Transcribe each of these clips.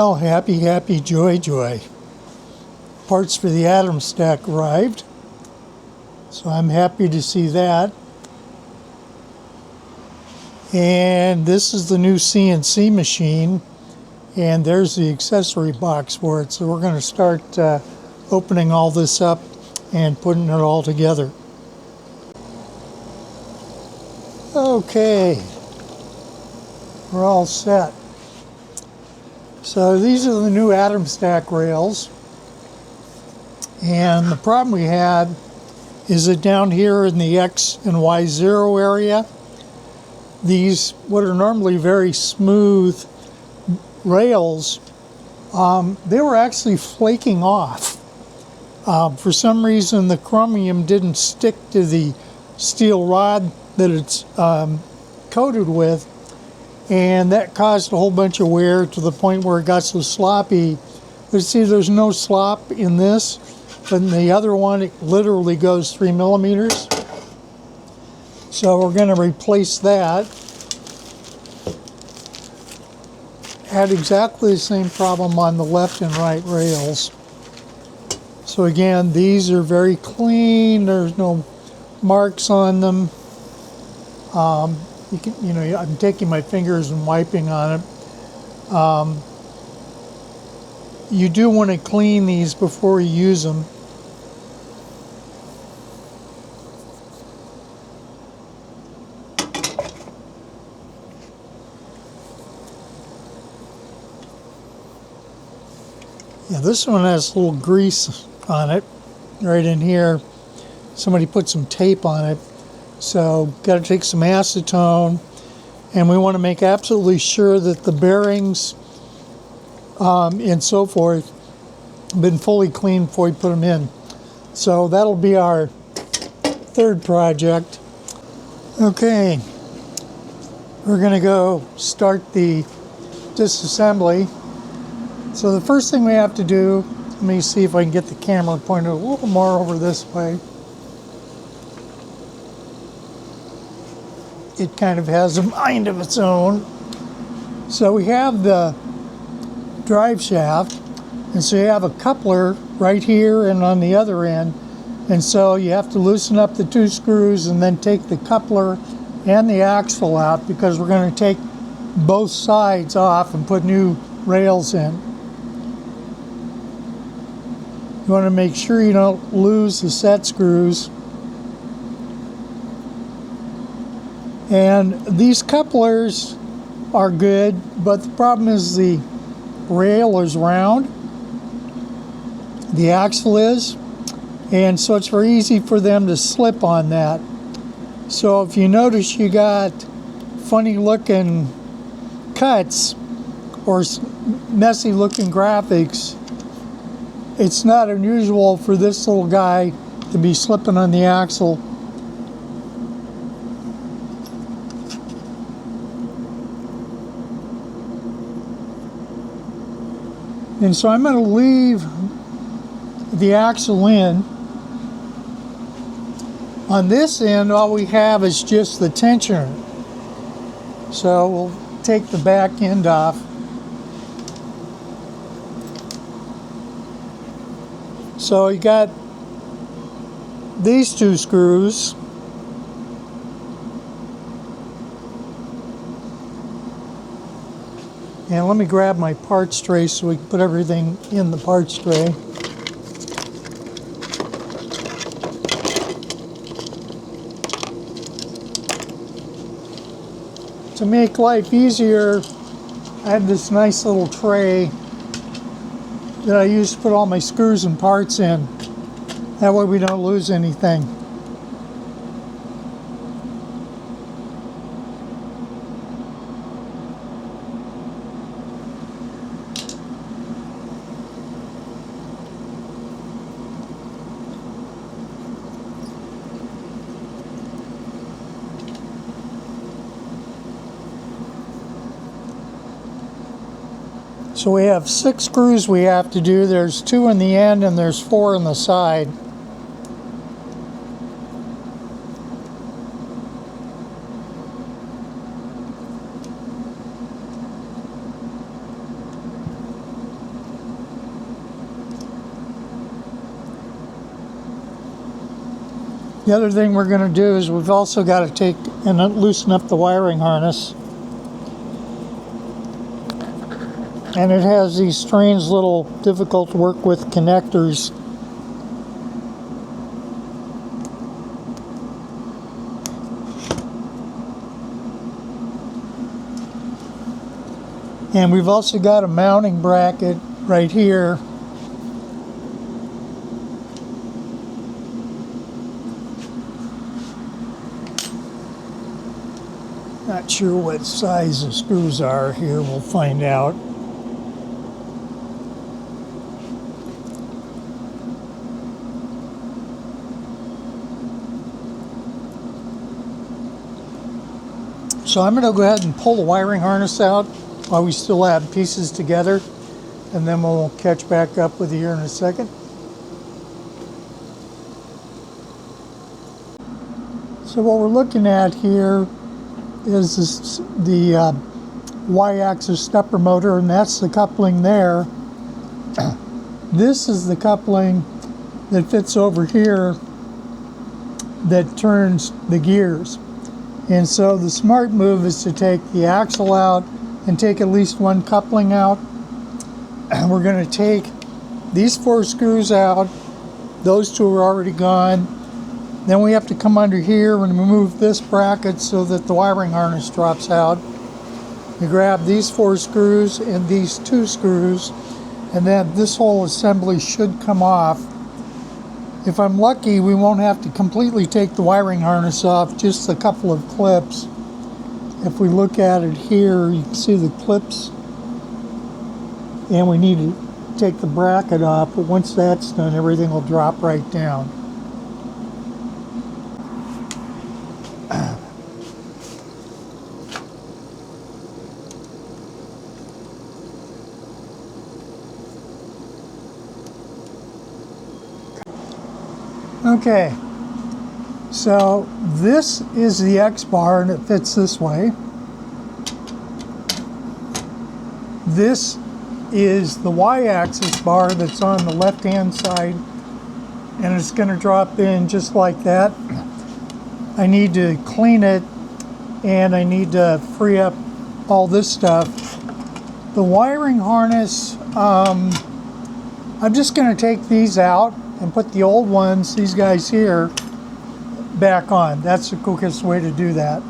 Well, happy, happy, joy, joy. Parts for the Atomstack arrived, so I'm happy to see that. And this is the new CNC machine, and there's the accessory box for it. So we're going to start opening all this up and putting it all together. Okay, we're all set. So these are the new Atomstack rails, and the problem we had is that down here in the X and Y0 area, these, what are normally very smooth rails, they were actually flaking off. For some reason, the chromium didn't stick to the steel rod that it's coated with, and that caused a whole bunch of wear to the point where it got so sloppy. But see, there's no slop in this, but in the other one, it literally goes 3 millimeters. So we're going to replace that. Had exactly the same problem on the left and right rails. So again, these are very clean. There's no marks on them. I'm taking my fingers and wiping on it. You do want to clean these before you use them. Yeah, this one has a little grease on it right in here. Somebody put some tape on it. So got to take some acetone, and we want to make absolutely sure that the bearings and so forth have been fully cleaned before we put them in. So that'll be our third project. Okay, we're going to go start the disassembly. So the first thing we have to do, let me see if I can get the camera pointed a little more over this way. It kind of has a mind of its own. So we have the drive shaft, and so you have a coupler right here and on the other end, and so you have to loosen up the 2 screws and then take the coupler and the axle out, because we're going to take both sides off and put new rails in. You want to make sure you don't lose the set screws. And these couplers are good, but the problem is the rail is round, the axle is, and so it's very easy for them to slip on that. So if you notice, you got funny looking cuts or messy looking graphics, it's not unusual for this little guy to be slipping on the axle. And so I'm going to leave the axle in. On this end, all we have is just the tensioner. So we'll take the back end off. So you got these 2 screws. And let me grab my parts tray so we can put everything in the parts tray. To make life easier, I have this nice little tray that I use to put all my screws and parts in. That way we don't lose anything. So we have 6 screws we have to do. There's 2 in the end and there's 4 on the side. The other thing we're going to do is we've also got to take and loosen up the wiring harness. And it has these strange little difficult to work with connectors. And we've also got a mounting bracket right here. Not sure what size the screws are here, we'll find out. So I'm going to go ahead and pull the wiring harness out while we still have pieces together, and then we'll catch back up with you here in a second. So what we're looking at here is the Y-axis stepper motor, and that's the coupling there. This is the coupling that fits over here that turns the gears. And so the smart move is to take the axle out and take at least one coupling out. And we're going to take these 4 screws out. Those 2 are already gone. Then we have to come under here and remove this bracket so that the wiring harness drops out. We grab these 4 screws and these 2 screws, and then this whole assembly should come off. If I'm lucky, we won't have to completely take the wiring harness off, just a couple of clips. If we look at it here, you can see the clips, and we need to take the bracket off, but once that's done, everything will drop right down. Okay, so this is the X bar and it fits this way. This is the Y-axis bar that's on the left-hand side, and it's going to drop in just like that. I need to clean it, and I need to free up all this stuff. The wiring harness, I'm just going to take these out and put the old ones, these guys here, back on. That's the quickest way to do that.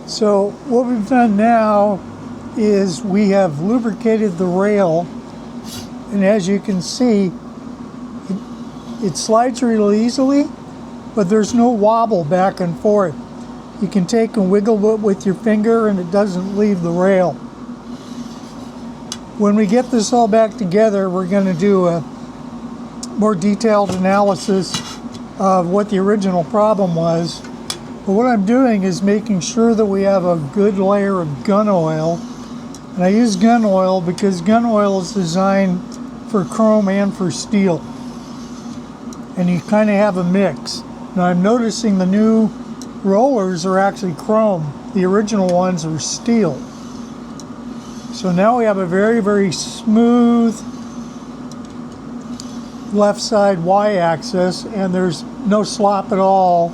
So what we've done now is we have lubricated the rail, and as you can see, it slides really easily, but there's no wobble back and forth. You can take and wiggle it with your finger and it doesn't leave the rail. When we get this all back together, we're going to do a more detailed analysis of what the original problem was. But what I'm doing is making sure that we have a good layer of gun oil. And I use gun oil because gun oil is designed for chrome and for steel. And you kind of have a mix. Now I'm noticing the new rollers are actually chrome. The original ones are steel. So now we have a very, very smooth left side Y-axis, and there's no slop at all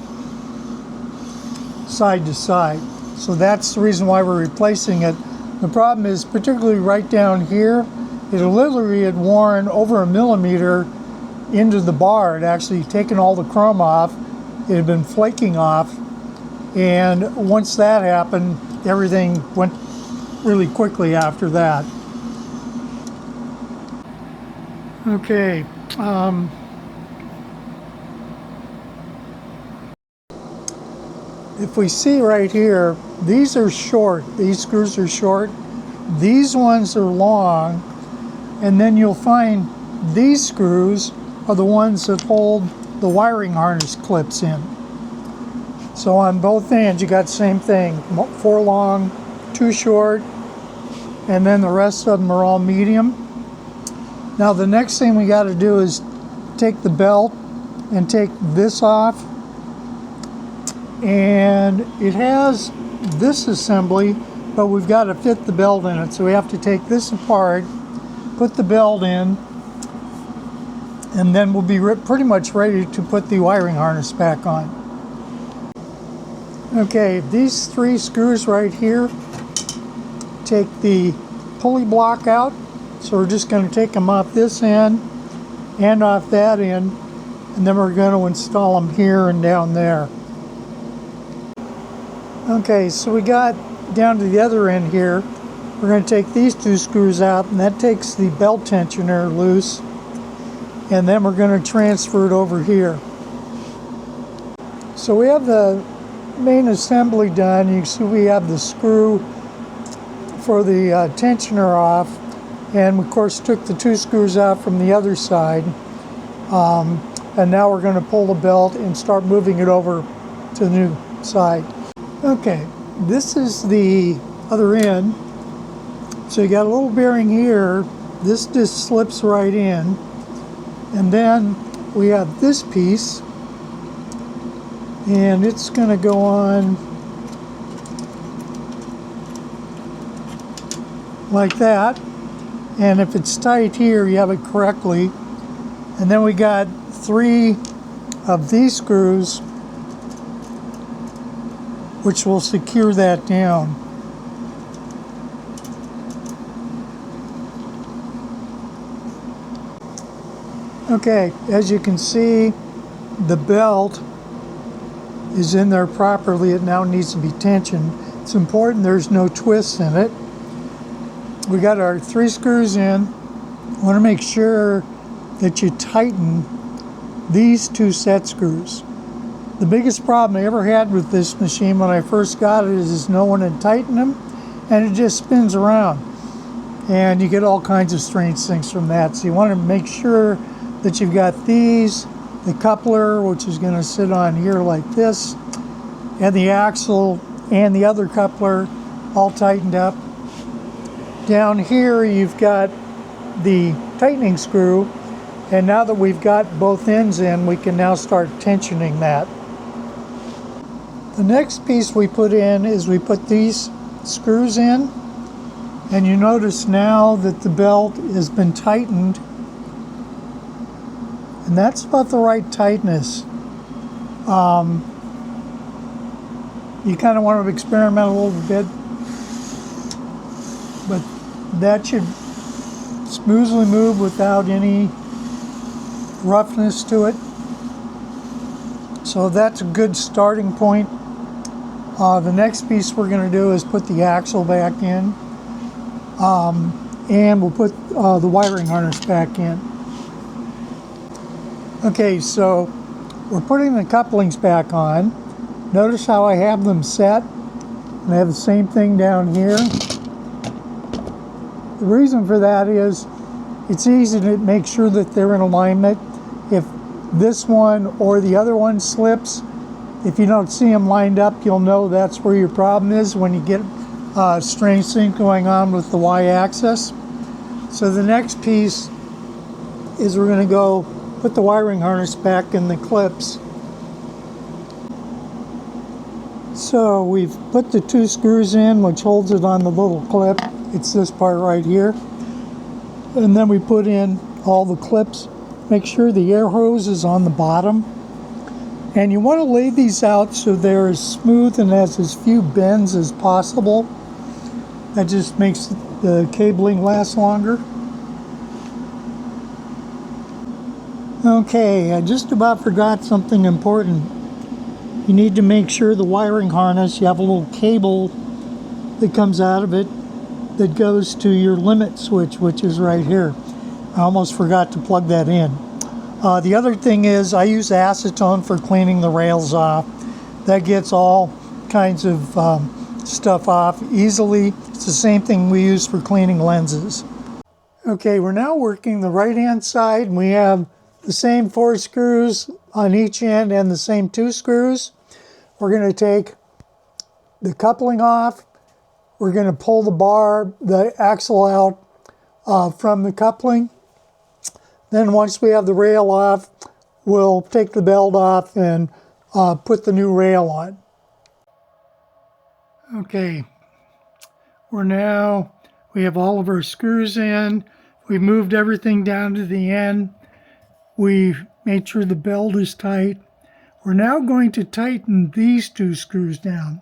side to side. So that's the reason why we're replacing it. The problem is, particularly right down here, it literally had worn over 1 millimeter into the bar. It had actually taken all the chrome off. It had been flaking off, and once that happened, everything went really quickly after that. Okay. If we see right here, these are short. These screws are short. These ones are long. And then you'll find these screws are the ones that hold the wiring harness clips in. So on both ends, you got the same thing. 4 long, 2 short, and then the rest of them are all medium. Now the next thing we got to do is take the belt and take this off, and it has this assembly, but we've got to fit the belt in it, so we have to take this apart, put the belt in, and then we'll be pretty much ready to put the wiring harness back on. Okay, these 3 screws right here take the pulley block out, so we're just going to take them off this end and off that end, and then we're going to install them here and down there. Okay, so we got down to the other end here. We're going to take these 2 screws out, and that takes the belt tensioner loose, and then we're going to transfer it over here. So we have the main assembly done. You can see we have the screw for the tensioner off, and of course took the 2 screws out from the other side, and now we're going to pull the belt and start moving it over to the new side. Okay, this is the other end. So you got a little bearing here. This just slips right in, and then we have this piece, and it's going to go on like that. And if it's tight here, you have it correctly. And then we got 3 of these screws which will secure that down. Okay, as you can see, the belt is in there properly. It now needs to be tensioned. It's important there's no twists in it. We got our 3 screws in. Want to make sure that you tighten these 2 set screws. The biggest problem I ever had with this machine when I first got it is no one had tightened them, and it just spins around. And you get all kinds of strange things from that. So you want to make sure that you've got these, the coupler, which is going to sit on here like this, and the axle and the other coupler all tightened up. Down here you've got the tightening screw, and now that we've got both ends in, we can now start tensioning that. The next piece we put in is we put these screws in, and you notice now that the belt has been tightened, and that's about the right tightness. You kind of want to experiment a little bit, but that should smoothly move without any roughness to it. So that's a good starting point. The next piece we're going to do is put the axle back in, and we'll put the wiring harness back in. Okay, so we're putting the couplings back on. Notice how I have them set, and I have the same thing down here. The reason for that is it's easy to make sure that they're in alignment. If this one or the other one slips, if you don't see them lined up, you'll know that's where your problem is when you get strange things going on with the y-axis. So the next piece is we're going to go put the wiring harness back in the clips. So we've put the 2 screws in, which holds it on the little clip. It's this part right here. And then we put in all the clips. Make sure the air hose is on the bottom. And you want to lay these out so they're as smooth and has as few bends as possible. That just makes the cabling last longer. Okay, I just about forgot something important. You need to make sure the wiring harness, you have a little cable that comes out of it that goes to your limit switch, which is right here. I almost forgot to plug that in. The other thing is I use acetone for cleaning the rails off. That gets all kinds of stuff off easily. It's the same thing we use for cleaning lenses. Okay, we're now working the right-hand side, and we have the same 4 screws on each end and the same 2 screws. We're going to take the coupling off. We're going to pull the axle out from the coupling. Then once we have the rail off, we'll take the belt off and put the new rail on. Okay, we have all of our screws in. We've moved everything down to the end. we made sure the belt is tight. We're now going to tighten these two screws down.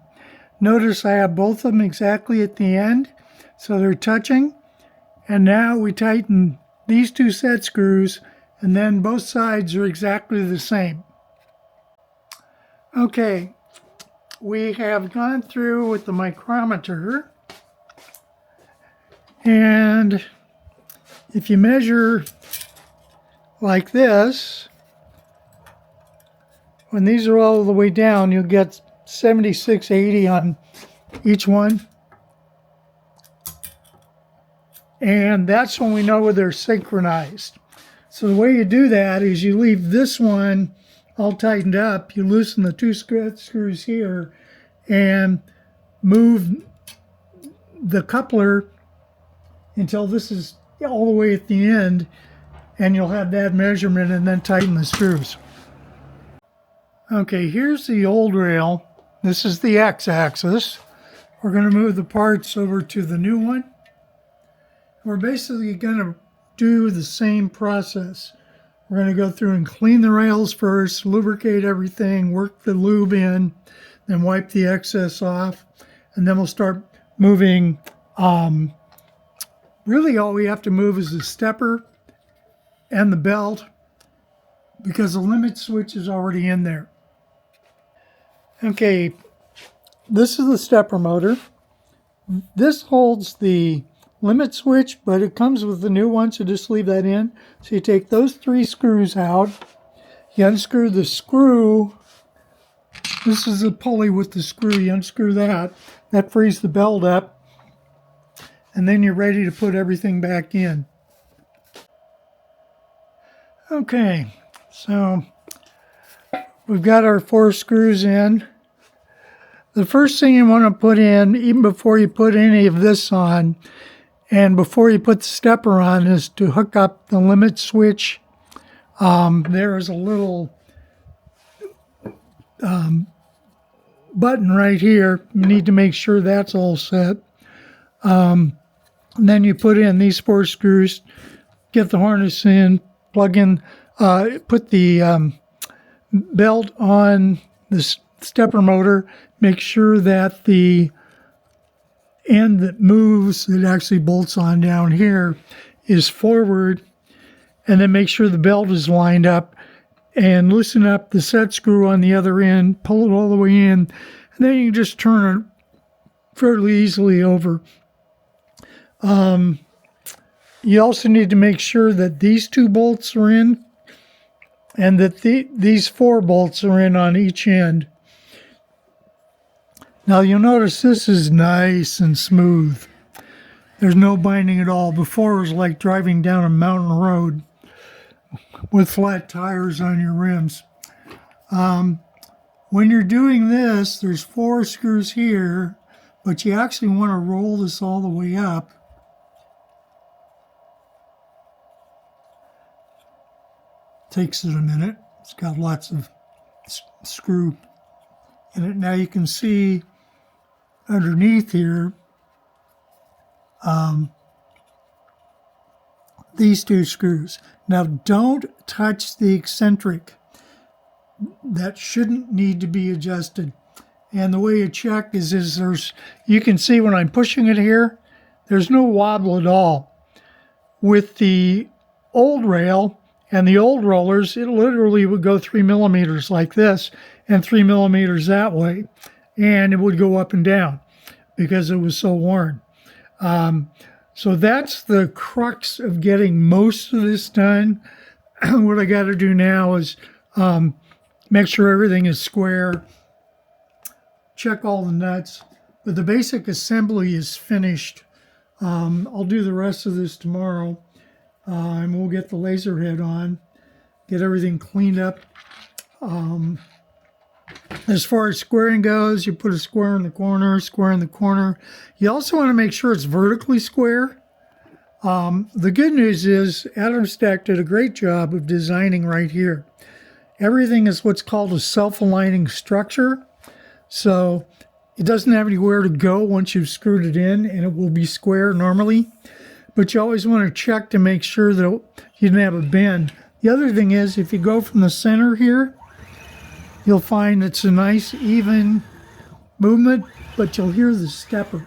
Notice I have both of them exactly at the end, so they're touching. And now we tighten these two set screws, and then both sides are exactly the same. Okay, we have gone through with the micrometer, and if you measure like this, when these are all the way down, you'll get 7680 on each one. And that's when we know they're synchronized. So the way you do that is you leave this one all tightened up, you loosen the two screws here, and move the coupler until this is all the way at the end, and you'll have that measurement, and then tighten the screws. Okay, here's the old rail. This is the x-axis. We're going to move the parts over to the new one. We're basically going to do the same process. We're going to go through and clean the rails first, lubricate everything, work the lube in, then wipe the excess off, and then we'll start moving. Really all we have to move is the stepper and the belt, because the limit switch is already in there. Okay, this is the stepper motor. This holds the limit switch, but it comes with the new one, so just leave that in. So you take those three screws out, you unscrew the screw. This is the pulley with the screw. You unscrew that. That frees the belt up, and then you're ready to put everything back in. Okay, so we've got our 4 screws in. The first thing you want to put in, even before you put any of this on, and before you put the stepper on, is to hook up the limit switch. There is a little button right here. You need to make sure that's all set. And then you put in these 4 screws, get the harness in, plug in, put the belt on the stepper motor, make sure that the end that moves, that actually bolts on down here, is forward, and then make sure the belt is lined up, and loosen up the set screw on the other end, pull it all the way in, and then you can just turn it fairly easily over. You also need to make sure that these 2 bolts are in, and that these 4 bolts are in on each end. Now you'll notice this is nice and smooth. There's no binding at all. Before it was like driving down a mountain road with flat tires on your rims. When you're doing this, there's 4 screws here, but you actually want to roll this all the way up. Takes it a minute. It's got lots of screw in it. Now you can see underneath here, these 2 screws. Now don't touch the eccentric. That shouldn't need to be adjusted. And the way you check is you can see when I'm pushing it here, there's no wobble at all. With the old rail and the old rollers, it literally would go 3 millimeters like this and 3 millimeters that way, and it would go up and down because it was so worn. So that's the crux of getting most of this done. What I got to do now is make sure everything is square, check all the nuts, but the basic assembly is finished. I'll do the rest of this tomorrow, and we'll get the laser head on, get everything cleaned up. As far as squaring goes, you put a square in the corner, square in the corner. You also want to make sure it's vertically square. The good news is AtomStack did a great job of designing right here. Everything is what's called a self-aligning structure. So it doesn't have anywhere to go once you've screwed it in, and it will be square normally. But you always want to check to make sure that you didn't have a bend. The other thing is, if you go from the center here, you'll find it's a nice even movement, but you'll hear the stepper.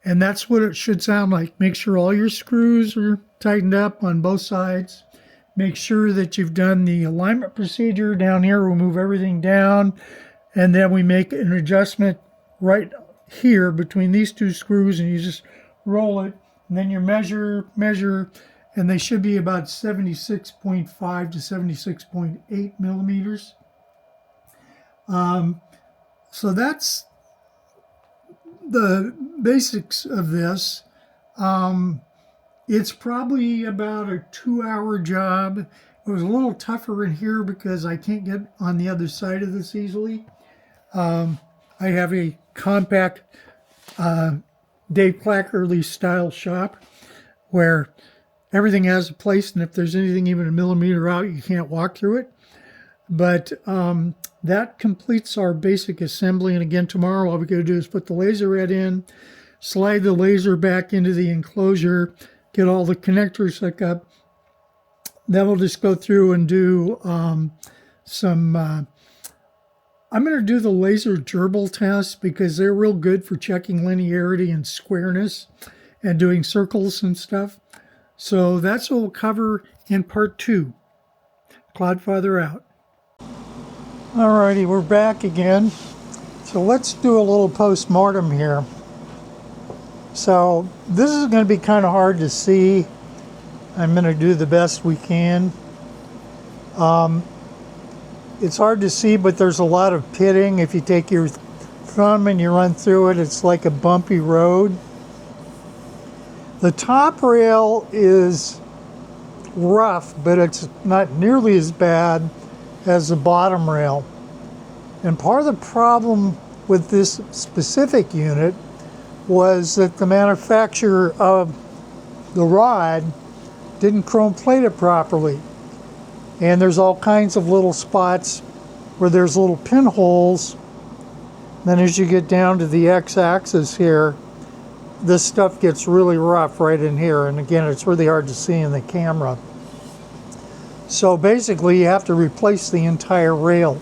And that's what it should sound like. Make sure all your screws are tightened up on both sides. Make sure that you've done the alignment procedure down here. We'll move everything down, and then we make an adjustment right here between these two screws, and you just roll it, and then you measure, and they should be about 76.5 to 76.8 millimeters. So that's the basics of this. It's probably about a 2-hour job. It was a little tougher in here because I can't get on the other side of this easily. I have a compact Dave Plackerly style shop where everything has a place, and if there's anything even a millimeter out, you can't walk through it. But that completes our basic assembly. And again, tomorrow all we got to do is put the laser head in, slide the laser back into the enclosure, get all the connectors hooked up. Then we'll just go through and do I'm going to do the laser gerbil test because they're real good for checking linearity and squareness and doing circles and stuff. So that's what we'll cover in part 2. Cloudfather out. Alrighty, we're back again. So let's do a little post-mortem here. So this is going to be kind of hard to see. I'm going to do the best we can. It's hard to see, but there's a lot of pitting. If you take your thumb and you run through it, it's like a bumpy road. The top rail is rough, but it's not nearly as bad as the bottom rail. And part of the problem with this specific unit was that the manufacturer of the rod didn't chrome plate it properly. And there's all kinds of little spots where there's little pinholes. Then as you get down to the x-axis here, this stuff gets really rough right in here. And again, it's really hard to see in the camera. So basically you have to replace the entire rail.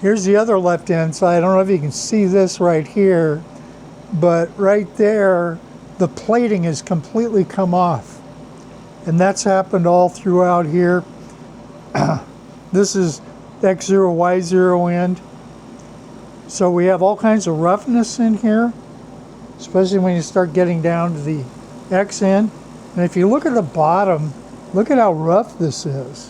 Here's the other left-hand side. I don't know if you can see this right here, but right there, the plating has completely come off. And that's happened all throughout here. This is X0, Y0 end. So we have all kinds of roughness in here, especially when you start getting down to the X end. And if you look at the bottom, look at how rough this is.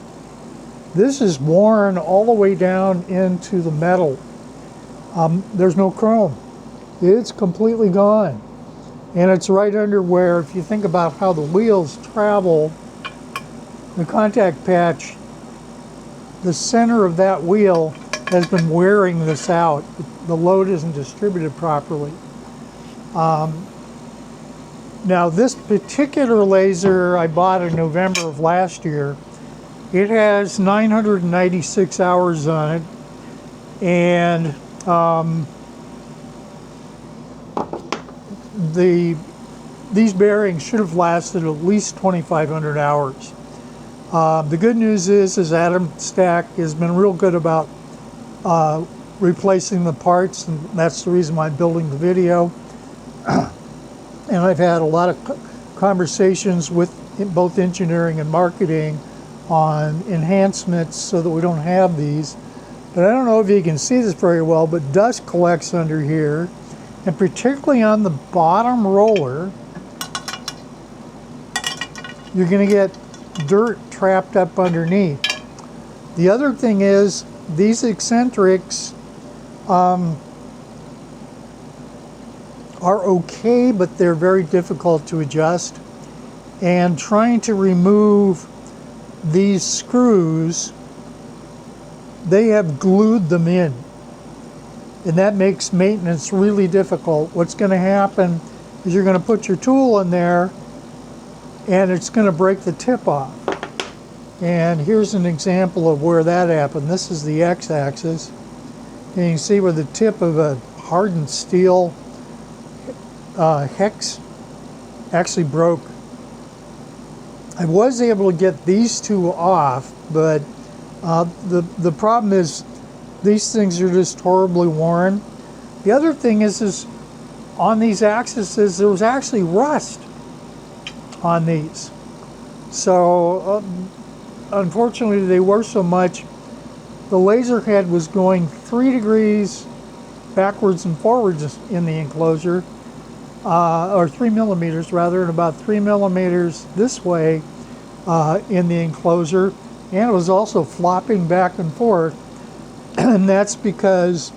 This is worn all the way down into the metal. There's no chrome. It's completely gone. And it's right under where, if you think about how the wheels travel, the contact patch, the center of that wheel has been wearing this out. The load isn't distributed properly. Now this particular laser I bought in November of last year. It has 996 hours on it, and these bearings should have lasted at least 2,500 hours. The good news is Atomstack has been real good about replacing the parts, and that's the reason why I'm building the video. And I've had a lot of conversations with both engineering and marketing on enhancements so that we don't have these. But I don't know if you can see this very well, but dust collects under here, and particularly on the bottom roller, you're going to get dirt trapped up underneath. The other thing is these eccentrics are okay, but they're very difficult to adjust. And trying to remove these screws, they have glued them in, and that makes maintenance really difficult. What's going to happen is you're going to put your tool in there and it's going to break the tip off. And here's an example of where that happened. This is the x-axis, and you can see where the tip of a hardened steel hex actually broke. I was able to get these two off, but the problem is these things are just horribly worn. The other thing is on these axes there was actually rust on these. So unfortunately they were so much, the laser head was going 3 degrees backwards and forwards in the enclosure, or 3 millimeters rather, and about 3 millimeters this way in the enclosure, and it was also flopping back and forth. And that's because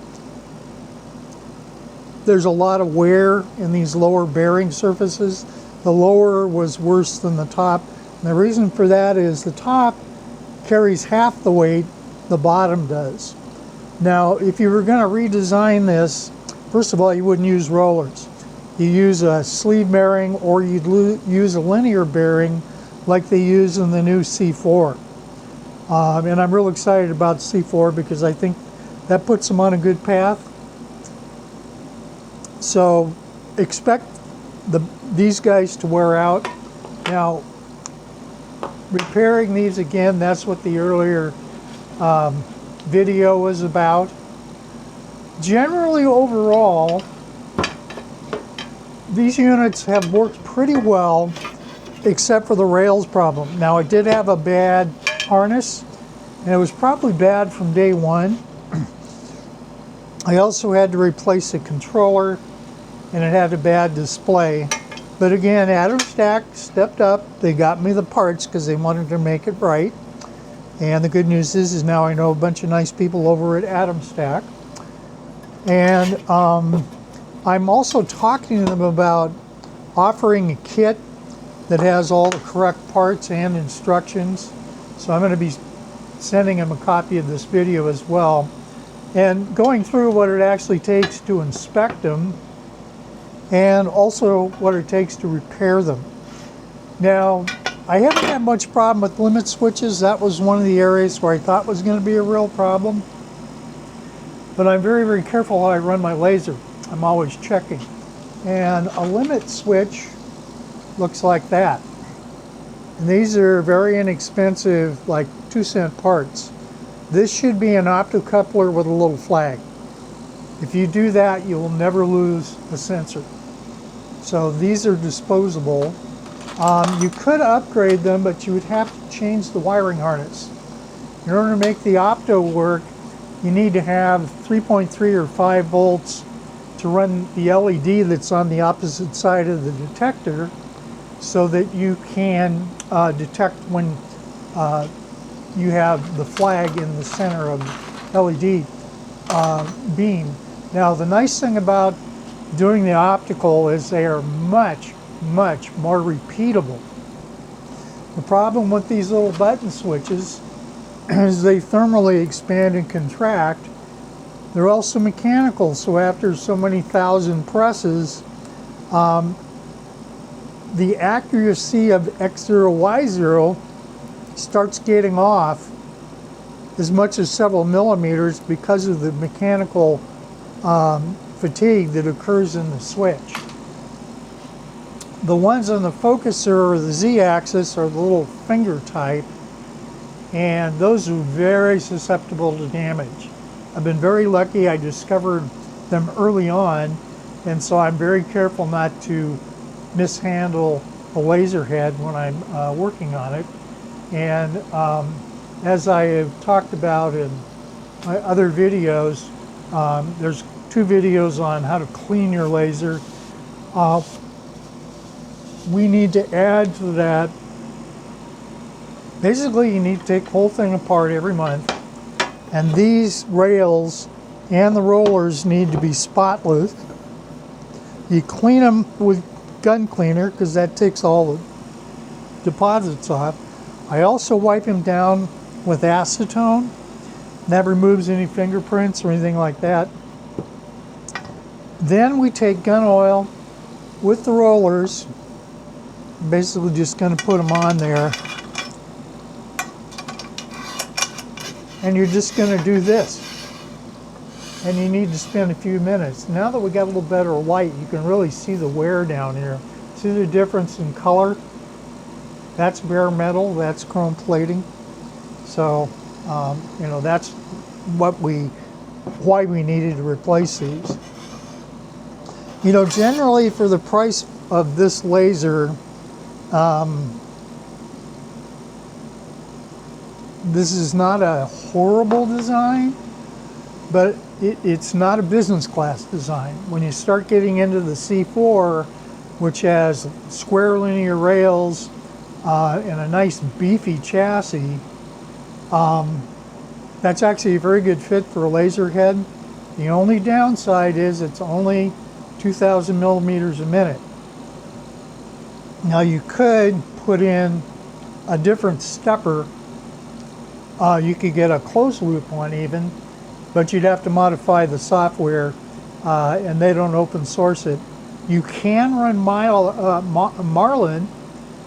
there's a lot of wear in these lower bearing surfaces. The lower was worse than the top. And the reason for that is the top carries half the weight the bottom does. Now, if you were going to redesign this, first of all, you wouldn't use rollers. You use a sleeve bearing, or you'd use a linear bearing like they use in the new C4. And I'm real excited about C4 because I think that puts them on a good path. So expect these guys to wear out. Now, repairing these again, that's what the earlier video was about. Generally, overall, these units have worked pretty well, except for the rails problem. Now, it did have a bad harness, and it was probably bad from day one. I also had to replace the controller, and it had a bad display. But again, Atomstack stepped up. They got me the parts because they wanted to make it right. And the good news is now I know a bunch of nice people over at Atomstack. And I'm also talking to them about offering a kit that has all the correct parts and instructions. So I'm going to be sending them a copy of this video as well, and going through what it actually takes to inspect them, and also what it takes to repair them. Now, I haven't had much problem with limit switches. That was one of the areas where I thought was going to be a real problem. But I'm very, very careful how I run my laser. I'm always checking. And a limit switch looks like that. And these are very inexpensive, like 2-cent parts. This should be an optocoupler with a little flag. If you do that, you will never lose a sensor. So these are disposable. You could upgrade them, but you would have to change the wiring harness. In order to make the opto work, you need to have 3.3 or 5 volts to run the LED that's on the opposite side of the detector, so that you can detect when you have the flag in the center of the LED beam. Now, the nice thing about doing the optical is they are much, much more repeatable. The problem with these little button switches is they thermally expand and contract. They're also mechanical, so after so many thousand presses, the accuracy of X0, Y0 starts getting off as much as several millimeters because of the mechanical fatigue that occurs in the switch. The ones on the focuser or the Z-axis are the little finger type, and those are very susceptible to damage. I've been very lucky. I discovered them early on, and so I'm very careful not to mishandle a laser head when I'm working on it. And as I have talked about in my other videos, there's 2 videos on how to clean your laser. We need to add to that. Basically, you need to take the whole thing apart every month, and these rails and the rollers need to be spotless. You clean them with gun cleaner because that takes all the deposits off. I also wipe them down with acetone. That removes any fingerprints or anything like that. Then we take gun oil with the rollers. Basically just going to put them on there. And you're just going to do this. and you need to spend a few minutes. Now that we got a little better light, you can really see the wear down here. See the difference in color? That's bare metal, that's chrome plating. So, you know, that's why we needed to replace these. You know, generally for the price of this laser, this is not a horrible design, but it's not a business class design. When you start getting into the C4, which has square linear rails and a nice beefy chassis, that's actually a very good fit for a laser head. The only downside is it's only 2,000 millimeters a minute. Now you could put in a different stepper. You could get a closed loop one even, but you'd have to modify the software, and they don't open source it. You can run Marlin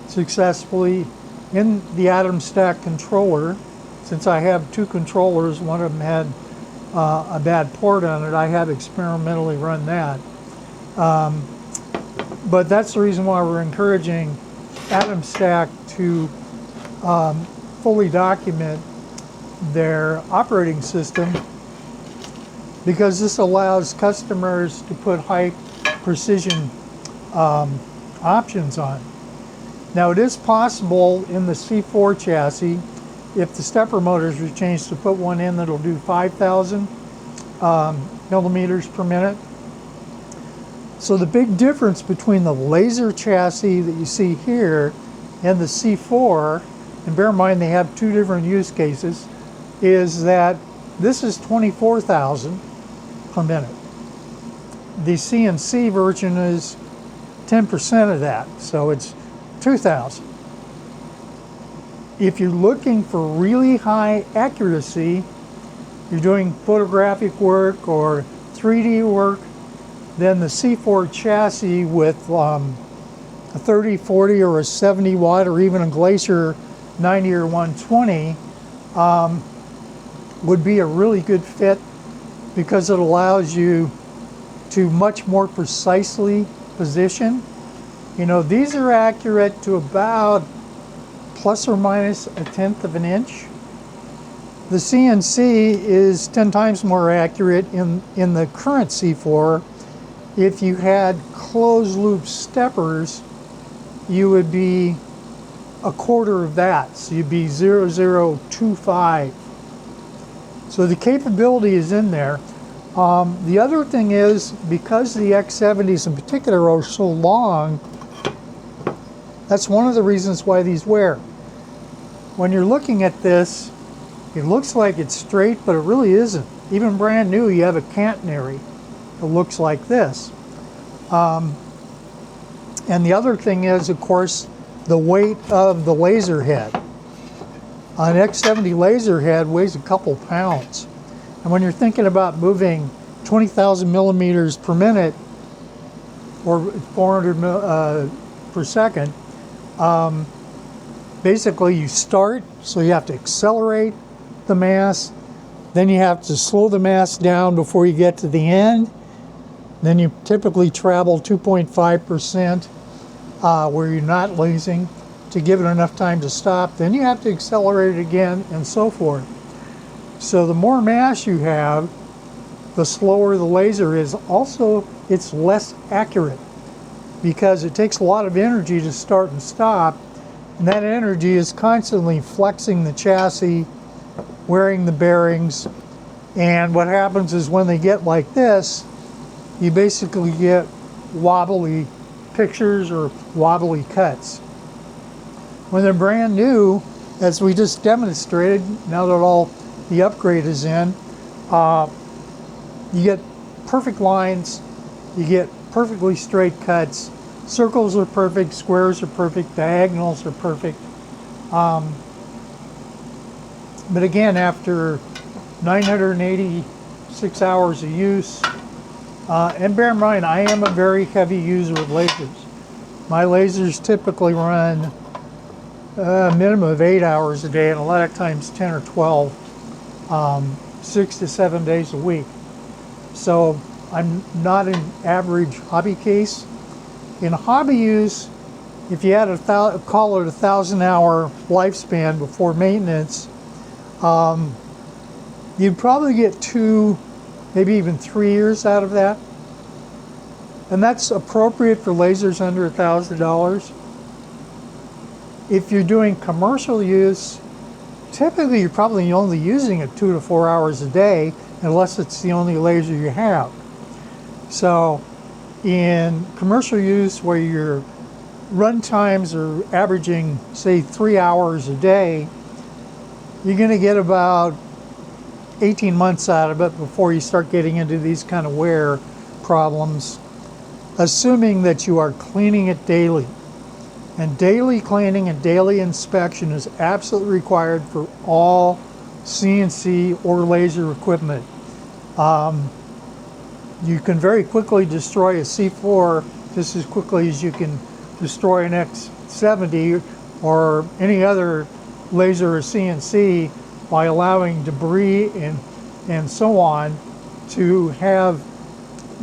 successfully in the AtomStack controller. Since I have two controllers, one of them had a bad port on it, I have experimentally run that. But that's the reason why we're encouraging AtomStack to fully document their operating system, because this allows customers to put high precision options on. Now it is possible in the C4 chassis, if the stepper motors are changed, to put one in that'll do 5,000 millimeters per minute. So the big difference between the laser chassis that you see here and the C4, and bear in mind they have two different use cases, is that this is 24,000 per minute. The CNC version is 10% of that, so it's 2,000. If you're looking for really high accuracy, you're doing photographic work or 3D work, then the C4 chassis with a 30, 40, or a 70 watt, or even a Glacier 90 or 120 would be a really good fit, because it allows you to much more precisely position. You know, these are accurate to about plus or minus 1/10 of an inch. The CNC is 10 times more accurate in the current C4. If you had closed loop steppers, you would be a quarter of that. So you'd be 0025. So the capability is in there. The other thing is, because the X70s in particular are so long, that's one of the reasons why these wear. When you're looking at this, it looks like it's straight, but it really isn't. Even brand new, you have a catenary that looks like this. And the other thing is, of course, the weight of the laser head. An X70 laser head weighs a couple pounds. And when you're thinking about moving 20,000 millimeters per minute, or 400 per second, basically you start, so you have to accelerate the mass, then you have to slow the mass down before you get to the end, then you typically travel 2.5% where you're not losing, to give it enough time to stop, then you have to accelerate it again, and so forth. So the more mass you have, the slower the laser is. Also, it's less accurate, because it takes a lot of energy to start and stop, and that energy is constantly flexing the chassis, wearing the bearings, and what happens is when they get like this, you basically get wobbly pictures or wobbly cuts. When they're brand new, as we just demonstrated, now that all the upgrade is in, you get perfect lines, you get perfectly straight cuts, circles are perfect, squares are perfect, diagonals are perfect. But again, after 986 hours of use, and bear in mind, I am a very heavy user of lasers. My lasers typically run a minimum of 8 hours a day, and a lot of times 10 or 12, 6 to 7 days a week. So I'm not an average hobby case. In hobby use, if you had call it a 1,000-hour lifespan before maintenance, you'd probably get 2, maybe even 3 years out of that. And that's appropriate for lasers under $1,000. If you're doing commercial use, typically you're probably only using it 2 to 4 hours a day, unless it's the only laser you have. So in commercial use, where your run times are averaging, say, 3 hours a day, you're going to get about 18 months out of it before you start getting into these kind of wear problems, assuming that you are cleaning it daily. And daily cleaning and daily inspection is absolutely required for all CNC or laser equipment. You can very quickly destroy a C4 just as quickly as you can destroy an X70 or any other laser or CNC by allowing debris and so on to have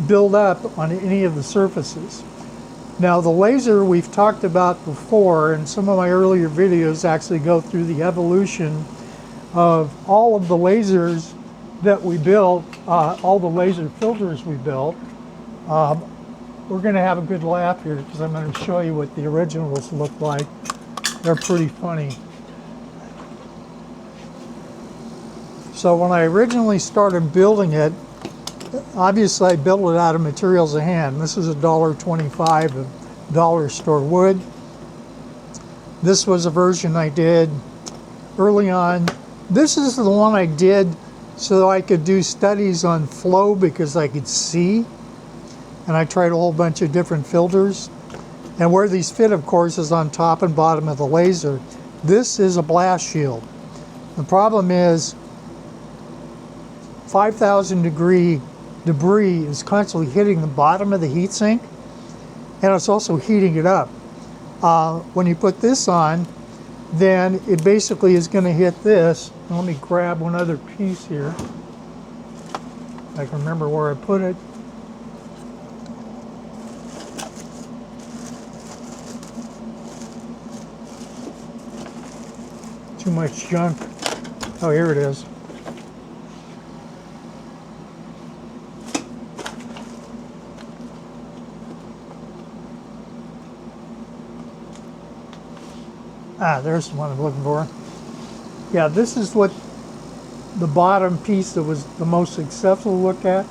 build up on any of the surfaces. Now the laser we've talked about before, and some of my earlier videos actually go through the evolution of all of the lasers that we built, all the laser filters we built. We're going to have a good laugh here because I'm going to show you what the originals look like. They're pretty funny. So when I originally started building it, obviously I built it out of materials of hand. This is $1.25 of dollar store wood. This was a version I did early on. This is the one I did so I could do studies on flow because I could see. And I tried a whole bunch of different filters. And where these fit, of course, is on top and bottom of the laser. This is a blast shield. The problem is 5,000 degree debris is constantly hitting the bottom of the heatsink, and it's also heating it up. When you put this on, then it basically is going to hit this. Let me grab one other piece here. I can remember where I put it. Too much junk. Oh, here it is. There's the one I'm looking for. Yeah, this is what the bottom piece that was the most successful to look at.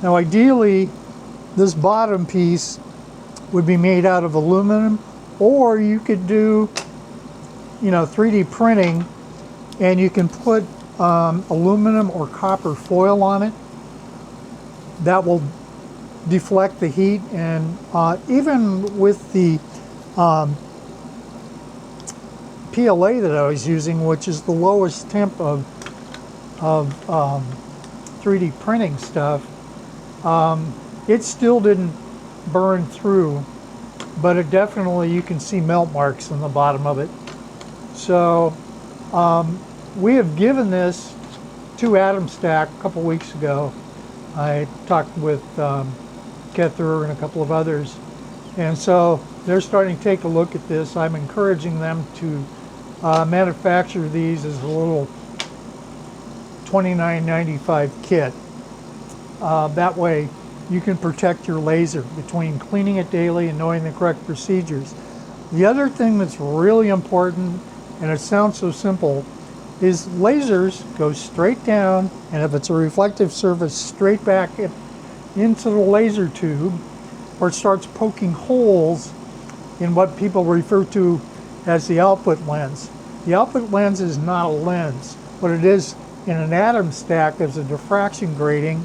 Now, ideally, this bottom piece would be made out of aluminum, or you could do, 3D printing, and you can put aluminum or copper foil on it. That will deflect the heat, and even with the PLA that I was using, which is the lowest temp of 3D printing stuff, it still didn't burn through, but it definitely, you can see melt marks on the bottom of it. So we have given this to AtomStack a couple weeks ago. I talked with Kether and a couple of others, and so they're starting to take a look at this. I'm encouraging them to manufacture these as a little $29.95 kit. That way you can protect your laser between cleaning it daily and knowing the correct procedures. The other thing that's really important, and it sounds so simple, is lasers go straight down, and if it's a reflective surface, straight back into the laser tube, or it starts poking holes in what people refer to as the output lens. The output lens is not a lens. What it is in an atom stack is a diffraction grating,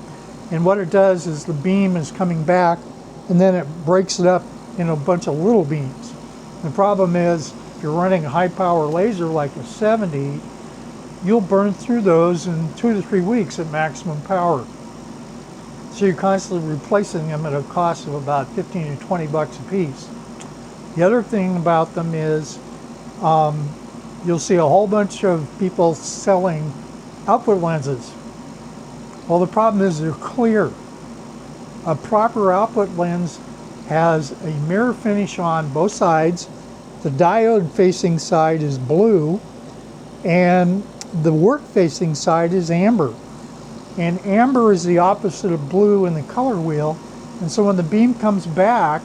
and what it does is the beam is coming back, and then it breaks it up in a bunch of little beams. The problem is, if you're running a high power laser like a 70, you'll burn through those in 2 to 3 weeks at maximum power. So you're constantly replacing them at a cost of about 15 to 20 bucks a piece. The other thing about them is you'll see a whole bunch of people selling output lenses. Well, the problem is they're clear. A proper output lens has a mirror finish on both sides. The diode facing side is blue, and the work facing side is amber. And amber is the opposite of blue in the color wheel. And so when the beam comes back,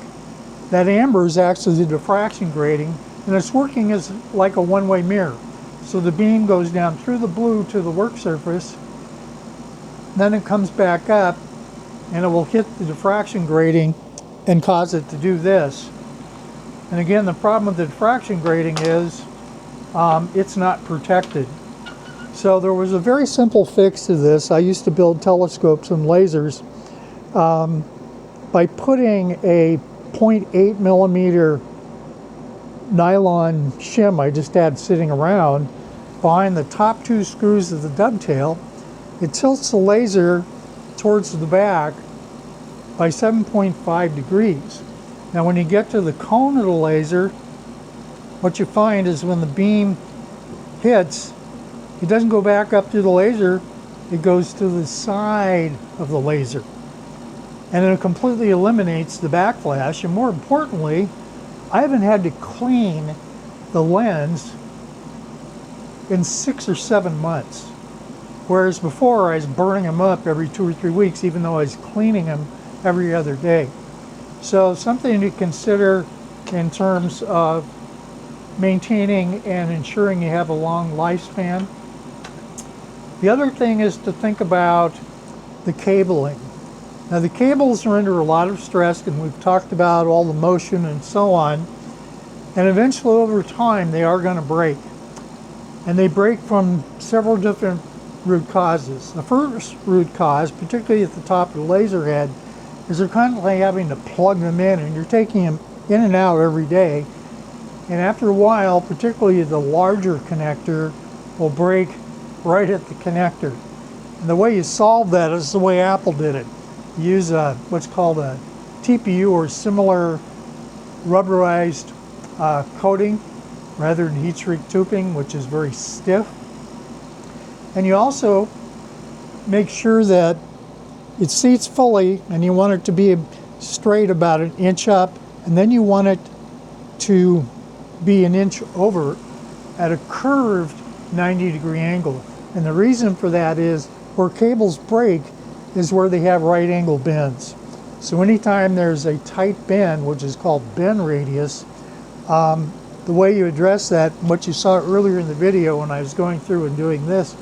that amber is actually the diffraction grating, and it's working as like a one-way mirror. So the beam goes down through the blue to the work surface, then it comes back up, and it will hit the diffraction grating and cause it to do this. And again, the problem with the diffraction grating is it's not protected. So there was a very simple fix to this. I used to build telescopes and lasers by putting a 0.8 millimeter nylon shim I just had sitting around behind the top two screws of the dovetail. It tilts the laser towards the back by 7.5 degrees. Now when you get to the cone of the laser, what you find is when the beam hits, it doesn't go back up through the laser, it goes to the side of the laser. And it completely eliminates the backflash, and more importantly, I haven't had to clean the lens in 6 or 7 months. Whereas before I was burning them up every 2 or 3 weeks, even though I was cleaning them every other day. So something to consider in terms of maintaining and ensuring you have a long lifespan. The other thing is to think about the cabling. Now the cables are under a lot of stress, and we've talked about all the motion and so on, and eventually over time they are going to break. And they break from several different root causes. The first root cause, particularly at the top of the laser head, is they're constantly having to plug them in, and you're taking them in and out every day. And after a while, particularly the larger connector will break right at the connector. And the way you solve that is the way Apple did it. You use what's called a TPU or similar rubberized coating rather than heat shrink tubing, which is very stiff. And you also make sure that it seats fully, and you want it to be straight about 1 inch up, and then you want it to be 1 inch over at a curved 90-degree angle. And the reason for that is where cables break is where they have right angle bends. So anytime there's a tight bend, which is called bend radius, the way you address that, what you saw earlier in the video when I was going through and doing this,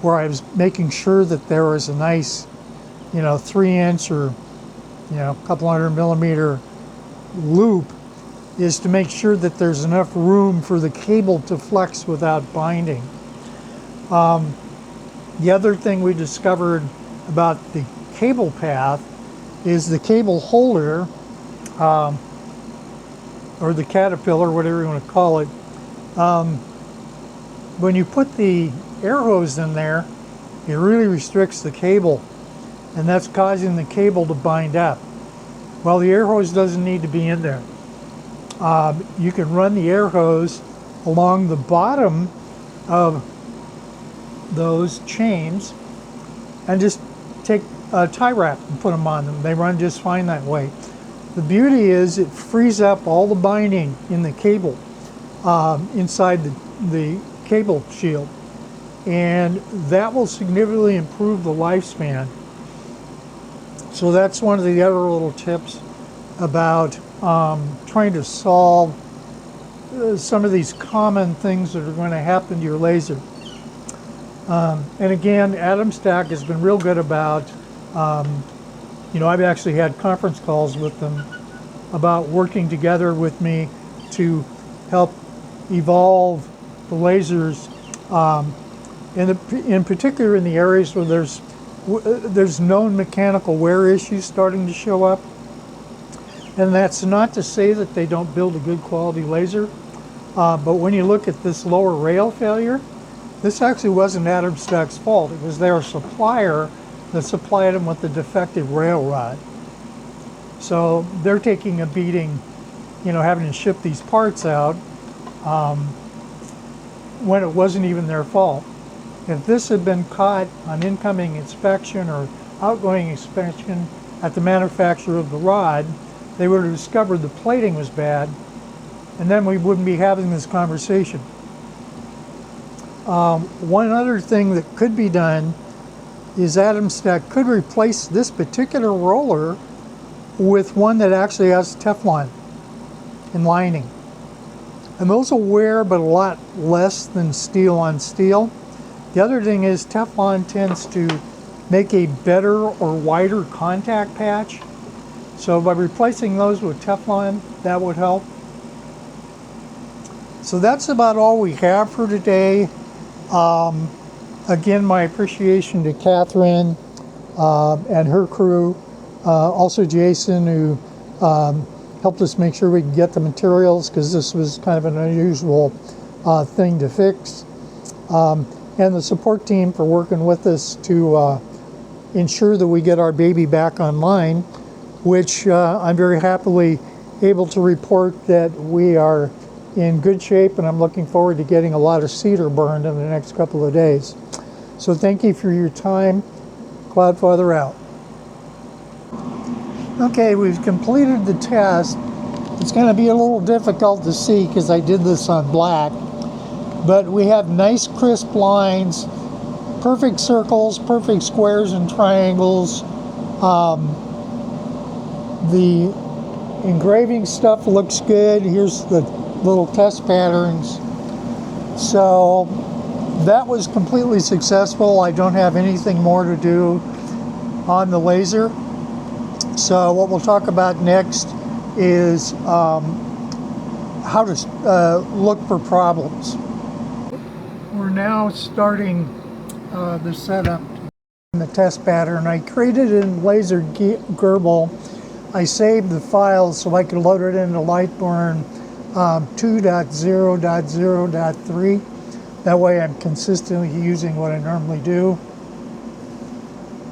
where I was making sure that there was a nice, 3 inch or, a couple 100 millimeter loop, is to make sure that there's enough room for the cable to flex without binding. The other thing we discovered about the cable path is the cable holder, or the caterpillar, whatever you want to call it. When you put the air hose in there, it really restricts the cable, and that's causing the cable to bind up. Well, the air hose doesn't need to be in there. You can run the air hose along the bottom of those chains and just take a tie wrap and put them on them. They run just fine that way. The beauty is it frees up all the binding in the cable inside the cable shield, and that will significantly improve the lifespan. So that's one of the other little tips about trying to solve some of these common things that are going to happen to your laser. And again, AtomStack has been real good about, I've actually had conference calls with them about working together with me to help evolve the lasers, in particular in the areas where there's known mechanical wear issues starting to show up. And that's not to say that they don't build a good quality laser, but when you look at this lower rail failure, this actually wasn't AtomStack's fault. It was their supplier that supplied them with the defective rail rod. So they're taking a beating, having to ship these parts out when it wasn't even their fault. If this had been caught on incoming inspection or outgoing inspection, at the manufacturer of the rod, they would have discovered the plating was bad, and then we wouldn't be having this conversation. One other thing that could be done is Atomstack could replace this particular roller with one that actually has Teflon and lining. And those will wear, but a lot less than steel on steel. The other thing is Teflon tends to make a better or wider contact patch. So by replacing those with Teflon, that would help. So that's about all we have for today. Again, my appreciation to Catherine and her crew. Also Jason, who helped us make sure we could get the materials, because this was kind of an unusual thing to fix. And the support team for working with us to ensure that we get our baby back online, which I'm very happily able to report that we are in good shape, and I'm looking forward to getting a lot of cedar burned in the next couple of days. So thank you for your time. Cloudfather out. Okay, we've completed the test. It's going to be a little difficult to see because I did this on black, but we have nice crisp lines, perfect circles, perfect squares and triangles. The engraving stuff looks good. Here's the little test patterns. So that was completely successful. I don't have anything more to do on the laser. So what we'll talk about next is how to look for problems. We're now starting the setup in the test pattern. I created it in Laser Gerbil. I saved the files so I could load it into Lightburn 2.0.0.3. That way I'm consistently using what I normally do.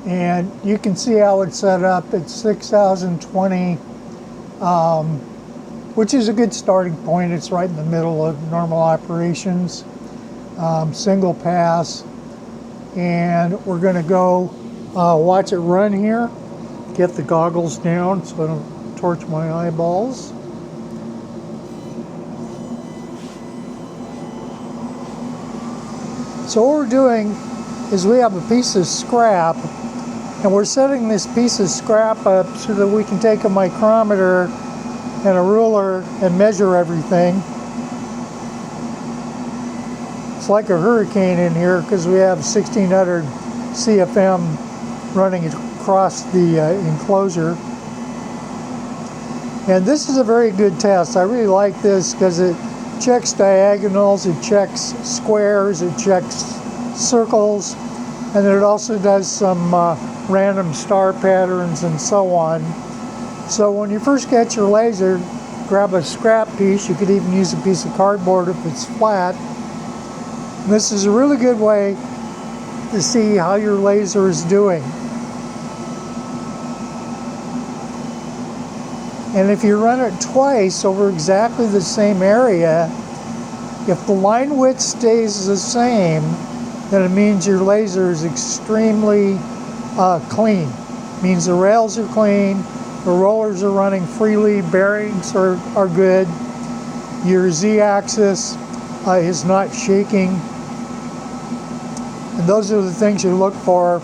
And you can see how it's set up. It's 6020, which is a good starting point. It's right in the middle of normal operations. Single pass. And we're going to go watch it run here. Get the goggles down so I don't torch my eyeballs. So what we're doing is we have a piece of scrap, and we're setting this piece of scrap up so that we can take a micrometer and a ruler and measure everything. It's like a hurricane in here because we have 1600 CFM running across the enclosure. And this is a very good test. I really like this because it checks diagonals, it checks squares, it checks circles, and it also does some random star patterns and so on. So when you first get your laser, grab a scrap piece. You could even use a piece of cardboard if it's flat. This is a really good way to see how your laser is doing. And if you run it twice over exactly the same area, if the line width stays the same, then it means your laser is extremely clean. It means the rails are clean, the rollers are running freely, bearings are good, your Z-axis is not shaking. And those are the things you look for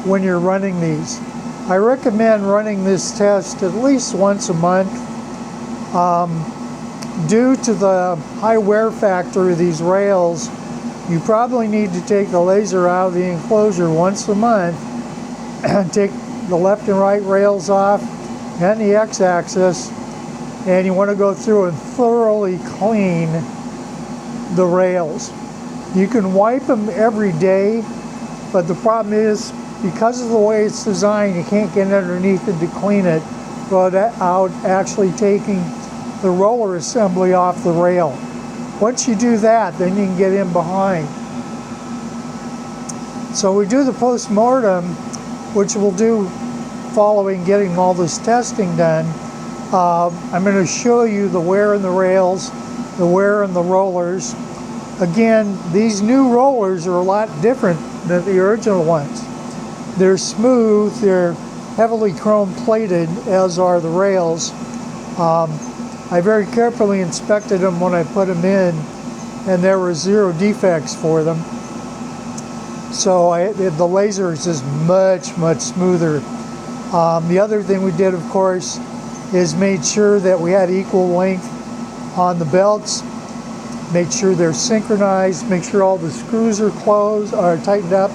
when you're running these. I recommend running this test at least once a month. Due to the high wear factor of these rails, you probably need to take the laser out of the enclosure once a month and take the left and right rails off and the X-axis, and you want to go through and thoroughly clean the rails. You can wipe them every day, but the problem is, because of the way it's designed, you can't get underneath it to clean it without actually taking the roller assembly off the rail. Once you do that, then you can get in behind. So we do the post-mortem, which we'll do following getting all this testing done. I'm going to show you the wear in the rails, the wear in the rollers. Again, these new rollers are a lot different than the original ones. They're smooth, they're heavily chrome plated, as are the rails. I very carefully inspected them when I put them in, and there were 0 defects for them. So the laser is just much smoother. The other thing we did, of course, is made sure that we had equal length on the belts, make sure they're synchronized, make sure all the screws are closed or tightened up,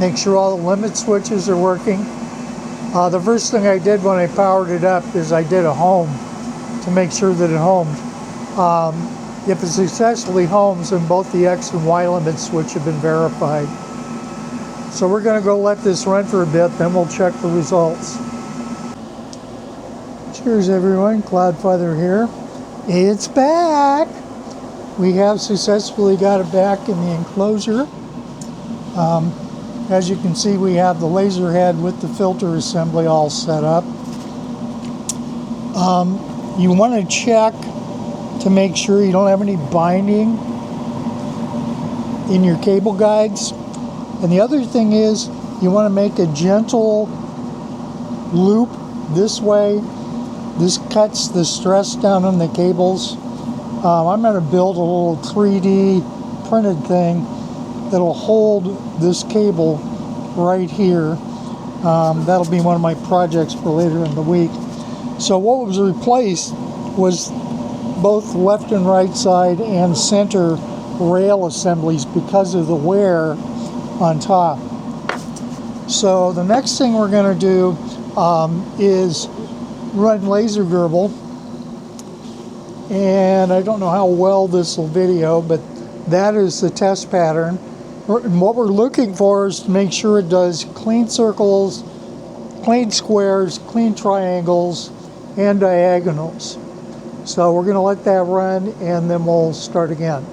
make sure all the limit switches are working. The first thing I did when I powered it up is I did a home to make sure that it homed. If it successfully homes, then both the X and Y limit switch have been verified. So we're going to go let this run for a bit, then we'll check the results. Cheers everyone, Cloudfather here. It's back! We have successfully got it back in the enclosure. As you can see, we have the laser head with the filter assembly all set up. You want to check to make sure you don't have any binding in your cable guides. And the other thing is, you want to make a gentle loop this way. This cuts the stress down on the cables. I'm going to build a little 3D printed thing that'll hold this cable right here. That'll be one of my projects for later in the week. So what was replaced was both left and right side and center rail assemblies because of the wear on top. So the next thing we're going to do is run laser gerbil, and I don't know how well this will video, but that is the test pattern. And what we're looking for is to make sure it does clean circles, clean squares, clean triangles, and diagonals. So we're going to let that run, and then we'll start again.